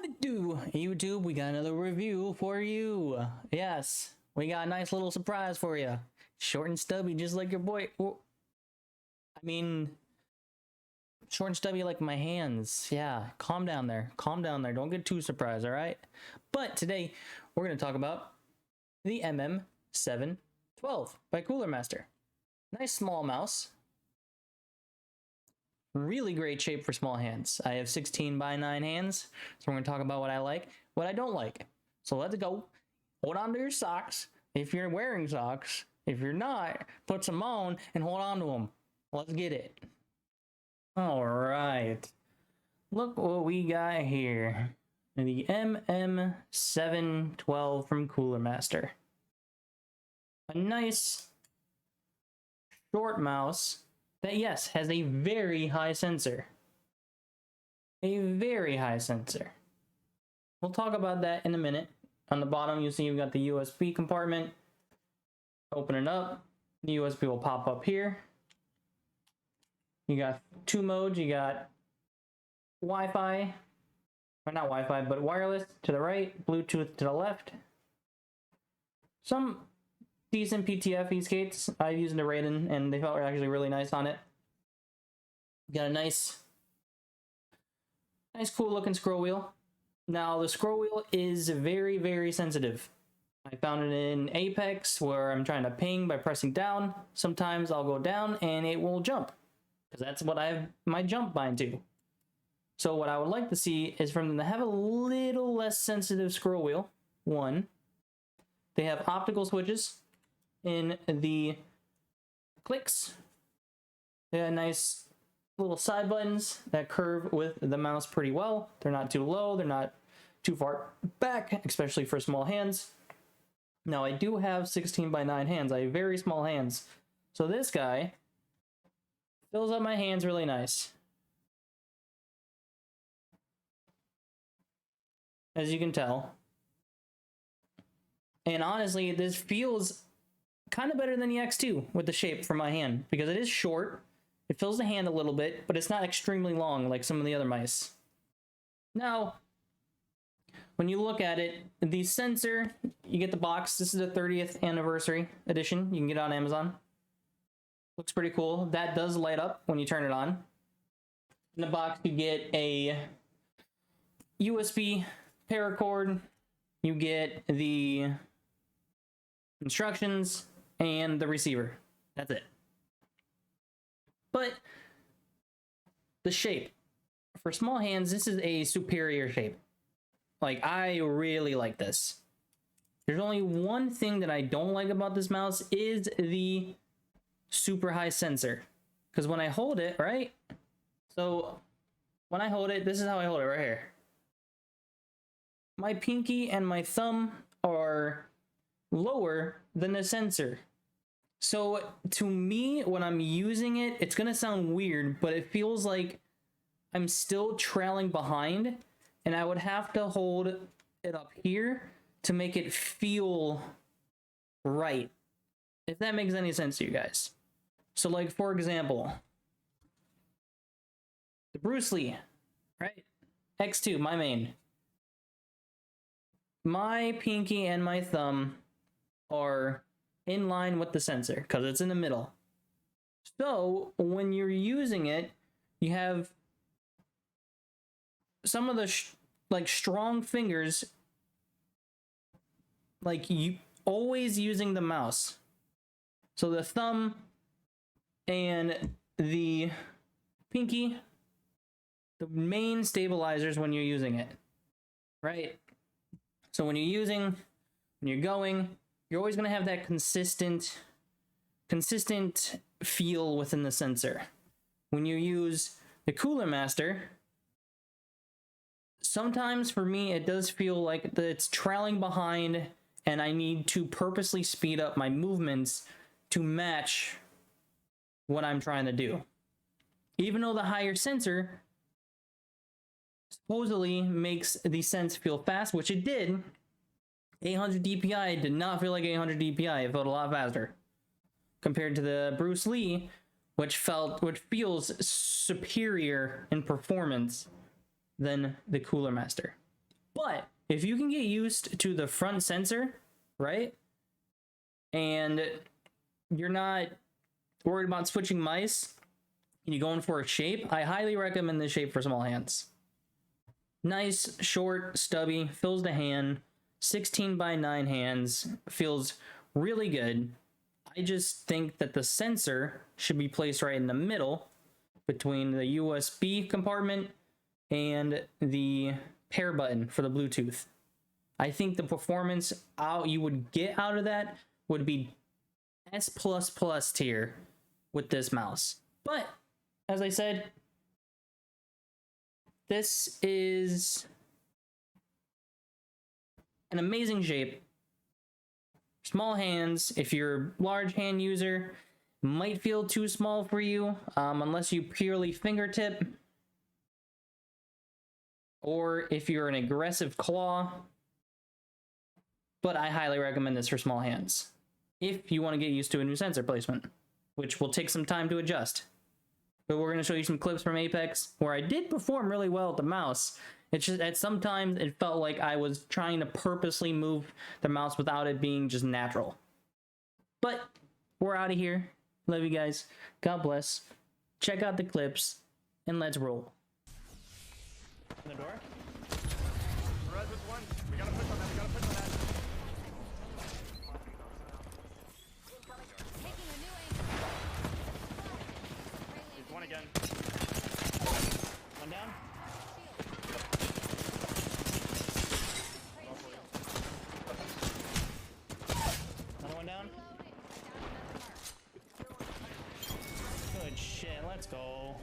What it do, YouTube? We got another review for you. Yes, we got a nice little surprise for you. Short and stubby, just like your boy. I mean, short and stubby like my hands. Yeah, calm down there. Calm down there. Don't get too surprised, all right? But today, we're going to talk about the MM712 by Cooler Master. Nice small mouse. Really great shape for small hands. I have 16 by 9 hands, so we're going to talk about what I like, what I don't like. So let's go. Hold on to your socks if you're wearing socks. If you're not, put some on and hold on to them. Let's get it. All right. Look what we got here. The MM712 from Cooler Master. A nice short mouse that, yes, has a very high sensor. A very high sensor. We'll talk about that in a minute. On the bottom, you'll see you've got the USB compartment. Open it up. The USB will pop up here. You got two modes. You got Wi-Fi, or not Wi-Fi, but wireless to the right, Bluetooth to the left. Some decent PTF e-skates. I've used the Raiden, and they felt actually really nice on it. Got a nice cool looking scroll wheel. Now, the scroll wheel is very, very sensitive. I found it in Apex, where I'm trying to ping by pressing down. Sometimes I'll go down, and it will jump, because that's what I have my jump bind to. So what I would like to see is for them to have a little less sensitive scroll wheel. One, they have optical switches in the clicks. They have nice little side buttons that curve with the mouse pretty well. They're not too low, they're not too far back, especially for small hands. Now, I do have 16 by 9 hands. I have very small hands. So this guy fills up my hands really nice. As you can tell. And honestly, this feels kind of better than the X2 with the shape for my hand, because it is short. It fills the hand a little bit, but it's not extremely long like some of the other mice. Now, when you look at it, the sensor, you get the box. This is a 30th anniversary edition. You can get it on Amazon. Looks pretty cool. That does light up when you turn it on. In the box, you get a USB paracord. You get the instructions and the receiver. That's it. But the shape. For small hands, this is a superior shape. Like, I really like this. There's only one thing that I don't like about this mouse is the super high sensor. Because when I hold it, right? So, when I hold it, this is how I hold it right here. My pinky and my thumb are lower than the sensor. So, to me, when I'm using it, it's going to sound weird, but it feels like I'm still trailing behind, and I would have to hold it up here to make it feel right. If that makes any sense to you guys. So, like, for example, the Bruce Lee, right? X2, my main. My pinky and my thumb are in line with the sensor because it's in the middle. So when you're using it, you have some of the strong fingers, like you always using the mouse. So the thumb and the pinky, the main stabilizers when you're using it, right? So when you're going, you're always going to have that consistent feel within the sensor. When you use the Cooler Master, sometimes for me it does feel like it's trailing behind, and I need to purposely speed up my movements to match what I'm trying to do. Even though the higher sensor supposedly makes the sense feel fast, which it did. 800 DPI did not feel like 800 DPI. It felt a lot faster compared to the Bruce Lee, which feels superior in performance than the Cooler Master. if you can get used to the front sensor, right? And you're not worried about switching mice, and you're going for a shape, I highly recommend this shape for small hands. Nice, short, stubby, fills the hand, 16 by 9 hands, feels really good. I just think that the sensor should be placed right in the middle between the USB compartment and the pair button for the Bluetooth. I think the performance you would get out of that would be S++ tier with this mouse. But as I said, this is an amazing shape. Small hands, if you're a large hand user, might feel too small for you, unless you purely fingertip. Or if you're an aggressive claw. But I highly recommend this for small hands, if you want to get used to a new sensor placement, which will take some time to adjust. But we're going to show you some clips from Apex where I did perform really well with the mouse. It's just that sometimes it felt like I was trying to purposely move the mouse without it being just natural. But we're out of here. Love you guys. God bless. Check out the clips, and let's roll. The door? Red with one. We gotta push on that. We gotta push on that. There's one again. One down. Another one down. Good shit. Let's go.